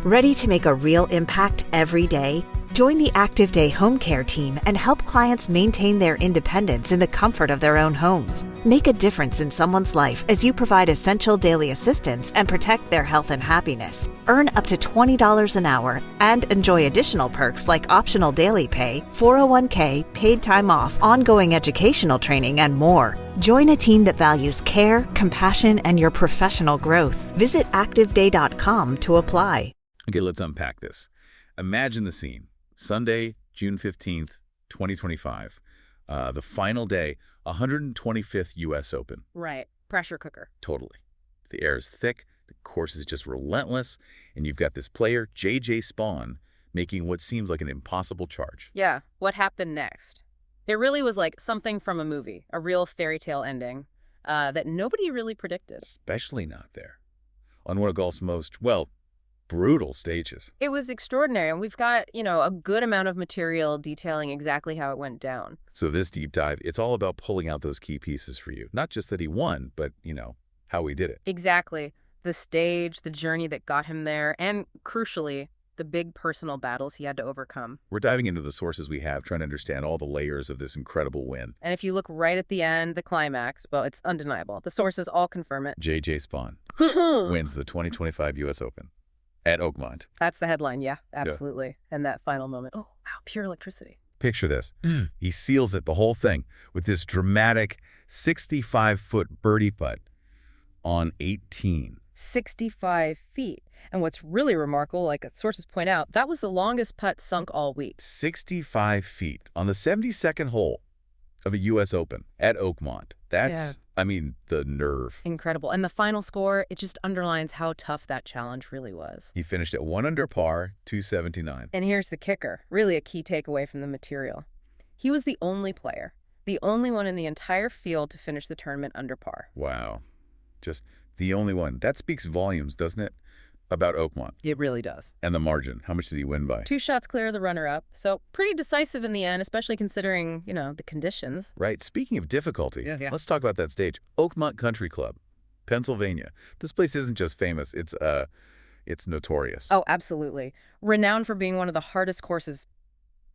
Ready to make a real impact every day? Join the Active Day Home Care team and help clients maintain their independence in the comfort of their own homes. Make a difference in someone's life as you provide essential daily assistance and protect their health and happiness. Earn up to $20 an hour and enjoy additional perks like optional daily pay, 401k, paid time off, ongoing educational training, and more. Join a team that values care, compassion, and your professional growth. Visit activeday.com to apply. Okay, let's unpack this. Imagine the scene. Sunday, June 15th, 2025. The final day, 125th U.S. Open. Right. Pressure cooker. Totally. The air is thick, the course is just relentless, and you've got this player, J.J. Spaun, making what seems like an impossible charge. Yeah. What happened next? It really was like something from a movie, a real fairy tale ending that nobody really predicted. Especially not there. On one of golf's most, well, brutal stages. It was extraordinary, and we've got, a good amount of material detailing exactly how it went down. So this deep dive, it's all about pulling out those key pieces for you. Not just that he won, but, how he did it. Exactly. The stage, the journey that got him there, and crucially, the big personal battles he had to overcome. We're diving into the sources we have, trying to understand all the layers of this incredible win. And if you look right at the end, the climax, well, it's undeniable. The sources all confirm it. J.J. Spaun wins the 2025 U.S. Open. At Oakmont. That's the headline, yeah, absolutely. Yeah. And that final moment, oh, wow, pure electricity. Picture this. He seals it, the whole thing, with this dramatic 65-foot birdie putt on 18. 65 feet. And what's really remarkable, like sources point out, that was the longest putt sunk all week. 65 feet on the 72nd hole of a U.S. Open at Oakmont. That's, the nerve. Incredible. And the final score, it just underlines how tough that challenge really was. He finished at 1 under par, 279. And here's the kicker, really a key takeaway from the material. He was the only player, the only one in the entire field to finish the tournament under par. Wow. Just the only one. That speaks volumes, doesn't it? About Oakmont. It really does. And the margin. How much did he win by? 2 shots clear of the runner-up. So pretty decisive in the end, especially considering, the conditions. Right. Speaking of difficulty, yeah. Let's talk about that stage. Oakmont Country Club, Pennsylvania. This place isn't just famous. It's notorious. Oh, absolutely. Renowned for being one of the hardest courses,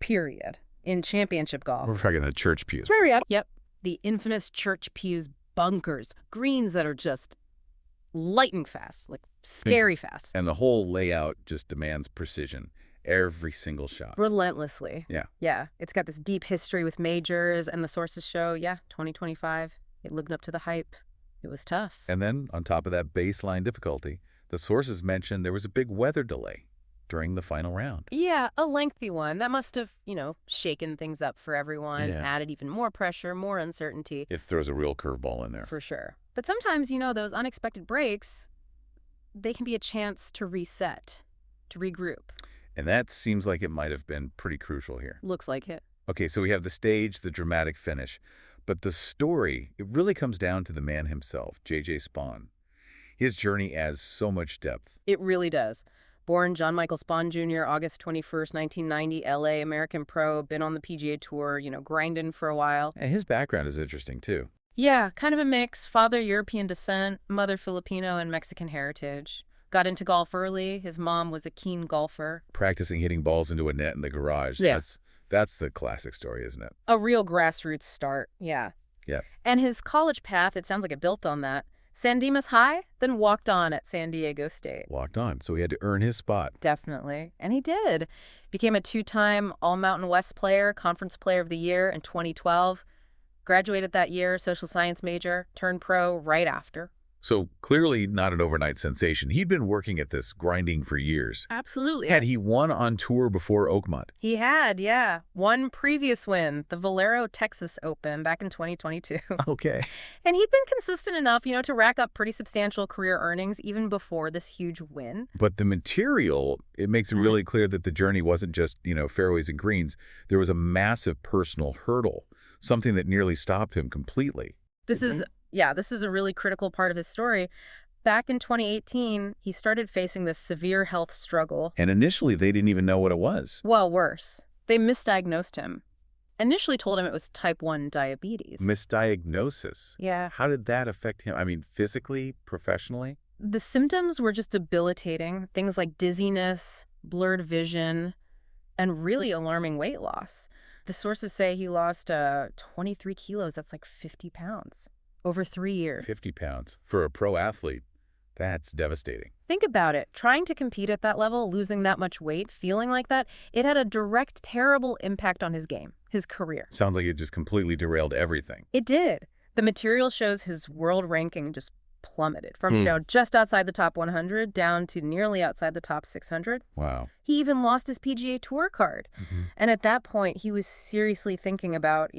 period, in championship golf. We're talking the church pews. Yep. The infamous church pews bunkers. Greens that are just lightning fast, like scary fast. And the whole layout just demands precision. Every single shot. Relentlessly. Yeah. Yeah. It's got this deep history with majors, and the sources show, 2025, it lived up to the hype. It was tough. And then, on top of that baseline difficulty, the sources mentioned there was a big weather delay during the final round. Yeah, a lengthy one. That must have, shaken things up for everyone, added even more pressure, more uncertainty. It throws a real curveball in there. For sure. But sometimes, those unexpected breaks, they can be a chance to reset, to regroup. And that seems like it might have been pretty crucial here. Looks like it. Okay, so we have the stage, the dramatic finish. But the story, it really comes down to the man himself, J.J. Spaun. His journey adds so much depth. It really does. Born John Michael Spaun Jr., August 21st, 1990, L.A., American pro, been on the PGA Tour, grinding for a while. And his background is interesting, too. Yeah, kind of a mix. Father European descent, mother Filipino and Mexican heritage. Got into golf early. His mom was a keen golfer. Practicing hitting balls into a net in the garage. Yeah. That's the classic story, isn't it? A real grassroots start, yeah. Yeah. And his college path, it sounds like it built on that. San Dimas High, then walked on at San Diego State. Walked on, so he had to earn his spot. Definitely. And he did. Became a 2-time All-Mountain West player, Conference Player of the Year in 2012. Graduated that year, social science major, turned pro right after. So clearly not an overnight sensation. He'd been working at this, grinding for years. Absolutely. Had he won on tour before Oakmont? He had, yeah. One previous win, the Valero Texas Open back in 2022. Okay. And he'd been consistent enough, to rack up pretty substantial career earnings even before this huge win. But the material, it makes it really clear that the journey wasn't just, fairways and greens. There was a massive personal hurdle, something that nearly stopped him completely. This is a really critical part of his story. Back in 2018, he started facing this severe health struggle. And initially, they didn't even know what it was. Well, worse. They misdiagnosed him. Initially told him it was type 1 diabetes. Misdiagnosis? Yeah. How did that affect him? I mean, physically, professionally? The symptoms were just debilitating, things like dizziness, blurred vision, and really alarming weight loss. The sources say he lost 23 kilos, that's like 50 pounds, over 3 years. 50 pounds. For a pro athlete, that's devastating. Think about it. Trying to compete at that level, losing that much weight, feeling like that, it had a direct, terrible impact on his game, his career. Sounds like it just completely derailed everything. It did. The material shows his world ranking just plummeted from, just outside the top 100 down to nearly outside the top 600. Wow. He even lost his PGA Tour card. And at that point, he was seriously thinking about,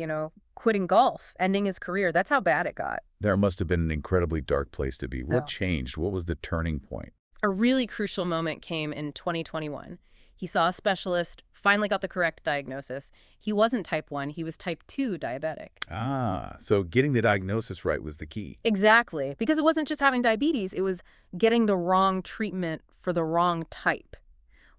quitting golf, ending his career. That's how bad it got. There must have been an incredibly dark place to be. What changed? What was the turning point? A really crucial moment came in 2021. He saw a specialist, finally got the correct diagnosis. He wasn't type 1, he was type 2 diabetic. So getting the diagnosis right was the key. Exactly, because it wasn't just having diabetes, it was getting the wrong treatment for the wrong type.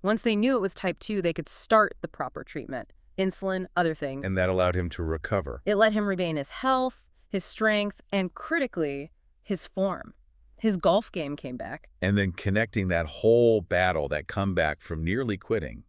Once they knew it was type 2, they could start the proper treatment, insulin, other things. And that allowed him to recover. It let him regain his health, his strength, and critically, his form. His golf game came back. And then connecting that whole battle, that comeback from nearly quitting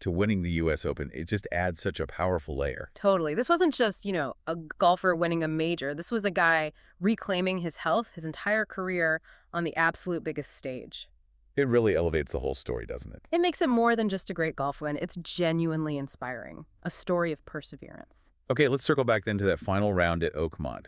to winning the U.S. Open, it just adds such a powerful layer. Totally. This wasn't just, a golfer winning a major. This was a guy reclaiming his health, his entire career on the absolute biggest stage. It really elevates the whole story, doesn't it? It makes it more than just a great golf win. It's genuinely inspiring. A story of perseverance. Okay, let's circle back then to that final round at Oakmont.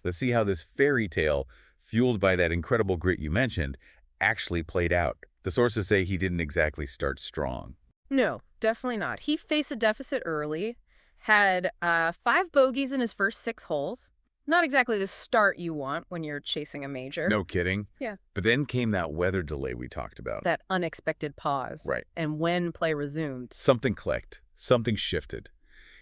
Let's see how this fairy tale, fueled by that incredible grit you mentioned, actually played out. The sources say he didn't exactly start strong. No, definitely not. He faced a deficit early, had 5 bogeys in his first 6 holes. Not exactly the start you want when you're chasing a major. No kidding. Yeah. But then came that weather delay we talked about. That unexpected pause. Right. And when play resumed. Something clicked. Something shifted.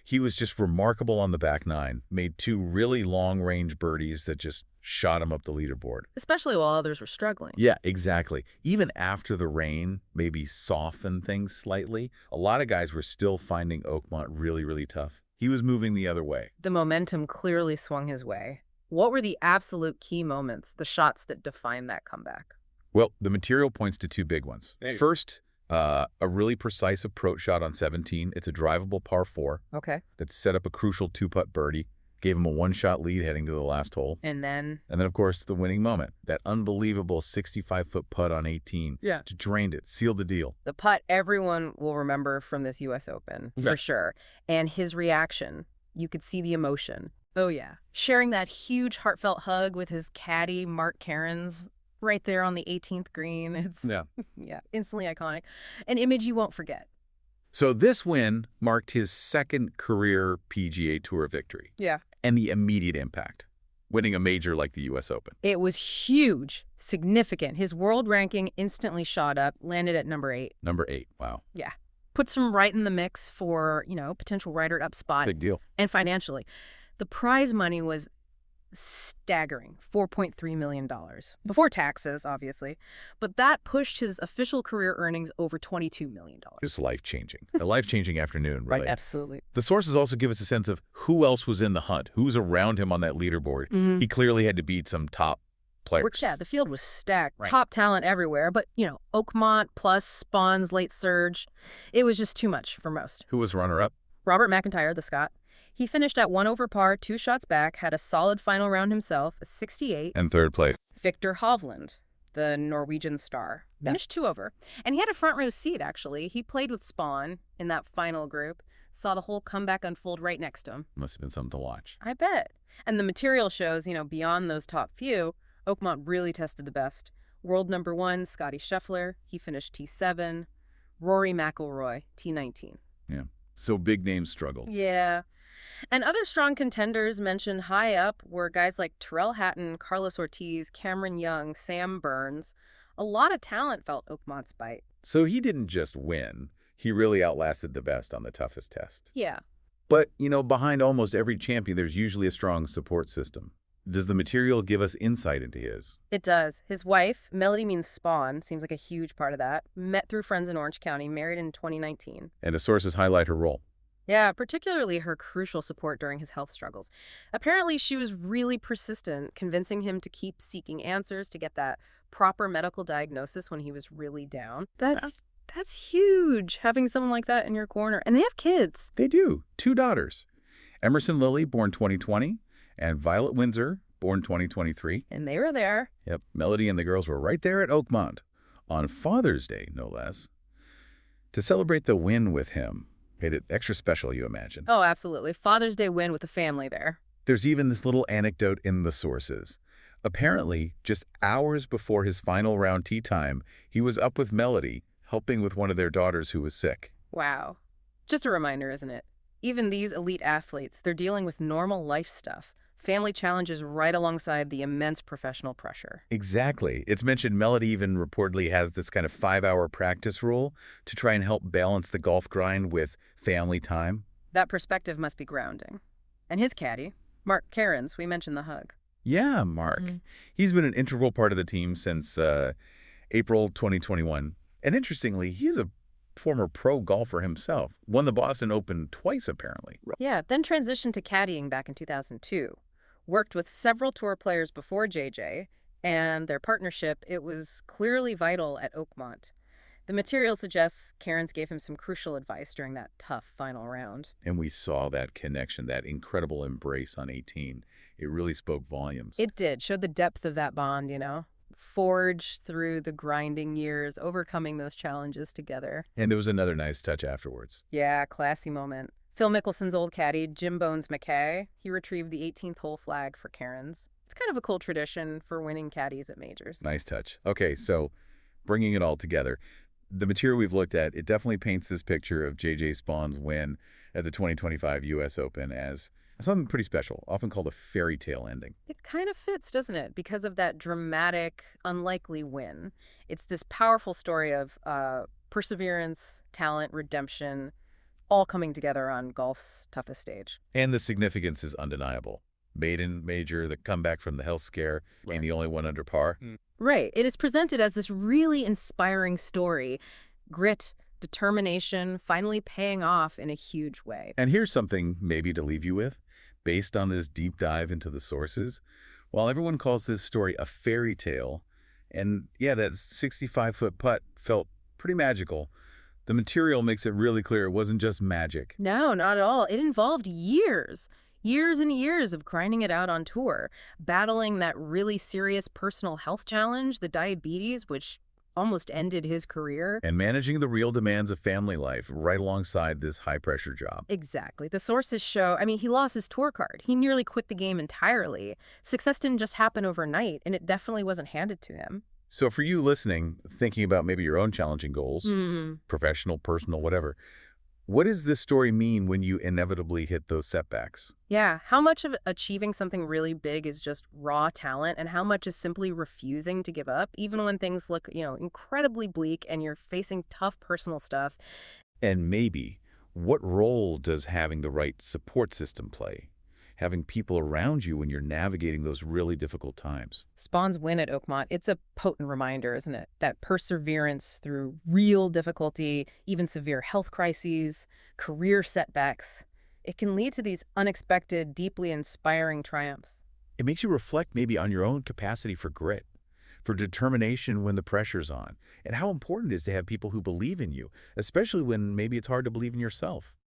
He was just remarkable on the back 9, made 2 really long-range birdies that just shot him up the leaderboard. Especially while others were struggling. Yeah, exactly. Even after the rain maybe softened things slightly, a lot of guys were still finding Oakmont really, really tough. He was moving the other way. The momentum clearly swung his way. What were the absolute key moments, the shots that defined that comeback? Well, the material points to 2 big ones. First, a really precise approach shot on 17. It's a drivable par 4. Okay. That set up a crucial 2-putt birdie. Gave him a 1-shot lead heading to the last hole. And then, of course, the winning moment. That unbelievable 65-foot putt on 18. Yeah. Just drained it, sealed the deal. The putt everyone will remember from this U.S. Open, for sure. And his reaction, you could see the emotion. Oh, yeah. Sharing that huge heartfelt hug with his caddy, Mark Cairns, right there on the 18th green. It's, instantly iconic. An image you won't forget. So this win marked his 2nd career PGA Tour victory. Yeah. And the immediate impact, winning a major like the U.S. Open. It was huge, significant. His world ranking instantly shot up, landed at number 8. Number 8, wow. Yeah. Puts him right in the mix for, potential rider-up spot. Big deal. And financially. The prize money was staggering, $4.3 million. Before taxes, obviously. But that pushed his official career earnings over $22 million. It's life-changing. A life-changing afternoon, really. Right, absolutely. The sources also give us a sense of who else was in the hunt, who's around him on that leaderboard. He clearly had to beat some top players. Which, the field was stacked. Right. Top talent everywhere. But, Oakmont plus Spaun's late surge. It was just too much for most. Who was runner-up? Robert McIntyre, the Scot. He finished at 1 over par, 2 shots back, had a solid final round himself, a 68. And 3rd place. Victor Hovland, the Norwegian star, finished 2 over. And he had a front row seat, actually. He played with Spaun in that final group, saw the whole comeback unfold right next to him. Must have been something to watch. I bet. And the material shows, beyond those top few, Oakmont really tested the best. World number 1, Scottie Scheffler, he finished T7. Rory McIlroy, T19. Yeah. So big names struggled. Yeah. And other strong contenders mentioned high up were guys like Tyrrell Hatton, Carlos Ortiz, Cameron Young, Sam Burns. A lot of talent felt Oakmont's bite. So he didn't just win. He really outlasted the best on the toughest test. Yeah. But, behind almost every champion, there's usually a strong support system. Does the material give us insight into his? It does. His wife, Melody means Spaun, seems like a huge part of that. Met through friends in Orange County, married in 2019. And the sources highlight her role. Yeah, particularly her crucial support during his health struggles. Apparently, she was really persistent, convincing him to keep seeking answers to get that proper medical diagnosis when he was really down. That's huge, having someone like that in your corner. And they have kids. They do. 2 daughters. Emerson Lilly, born 2020, and Violet Windsor, born 2023. And they were there. Yep, Melody and the girls were right there at Oakmont, on Father's Day, no less. To celebrate the win with him made it extra special, you imagine. Oh, absolutely. Father's Day win with the family there. There's even this little anecdote in the sources. Apparently, just hours before his final round tea time, he was up with Melody, helping with one of their daughters who was sick. Wow. Just a reminder, isn't it? Even these elite athletes, they're dealing with normal life stuff. Family challenges right alongside the immense professional pressure. Exactly. It's mentioned Melody even reportedly has this kind of 5-hour practice rule to try and help balance the golf grind with family time. That perspective must be grounding. And his caddy, Mark Cairns, we mentioned the hug. Yeah, Mark. He's been an integral part of the team since April 2021. And interestingly, he's a former pro golfer himself. Won the Boston Open twice, apparently. Yeah, then transitioned to caddying back in 2002. Worked with several tour players before JJ, and their partnership, it was clearly vital at Oakmont. The material suggests Cairns gave him some crucial advice during that tough final round. And we saw that connection, that incredible embrace on 18. It really spoke volumes. It did. Showed the depth of that bond, you know? Forged through the grinding years, overcoming those challenges together. And there was another nice touch afterwards. Yeah, classy moment. Phil Mickelson's old caddy, Jim Bones McKay, he retrieved the 18th hole flag for Cairns. It's kind of a cool tradition for winning caddies at majors. Nice touch. Okay, so bringing it all together, the material we've looked at, it definitely paints this picture of J.J. Spaun's win at the 2025 U.S. Open as something pretty special, often called a fairy tale ending. It kind of fits, doesn't it? Because of that dramatic, unlikely win. It's this powerful story of perseverance, talent, redemption, all coming together on golf's toughest stage. And the significance is undeniable. Maiden major, the comeback from the health scare, being the only one under par. Right. It is presented as this really inspiring story. Grit, determination, finally paying off in a huge way. And here's something maybe to leave you with. Based on this deep dive into the sources, while everyone calls this story a fairy tale, and yeah, that 65-foot putt felt pretty magical, the material makes it really clear it wasn't just magic. No, not at all. It involved years and years of grinding it out on tour, battling that really serious personal health challenge, the diabetes, which almost ended his career. And managing the real demands of family life right alongside this high-pressure job. Exactly. The sources show, he lost his tour card. He nearly quit the game entirely. Success didn't just happen overnight, and it definitely wasn't handed to him. So for you listening, thinking about maybe your own challenging goals, professional, personal, whatever, what does this story mean when you inevitably hit those setbacks? Yeah, how much of achieving something really big is just raw talent, and how much is simply refusing to give up, even when things look, incredibly bleak and you're facing tough personal stuff? And maybe, what role does having the right support system play? Having people around you when you're navigating those really difficult times. Spaun's win at Oakmont, it's a potent reminder, isn't it? That perseverance through real difficulty, even severe health crises, career setbacks, it can lead to these unexpected, deeply inspiring triumphs. It makes you reflect maybe on your own capacity for grit, for determination when the pressure's on, and how important it is to have people who believe in you, especially when maybe it's hard to believe in yourself.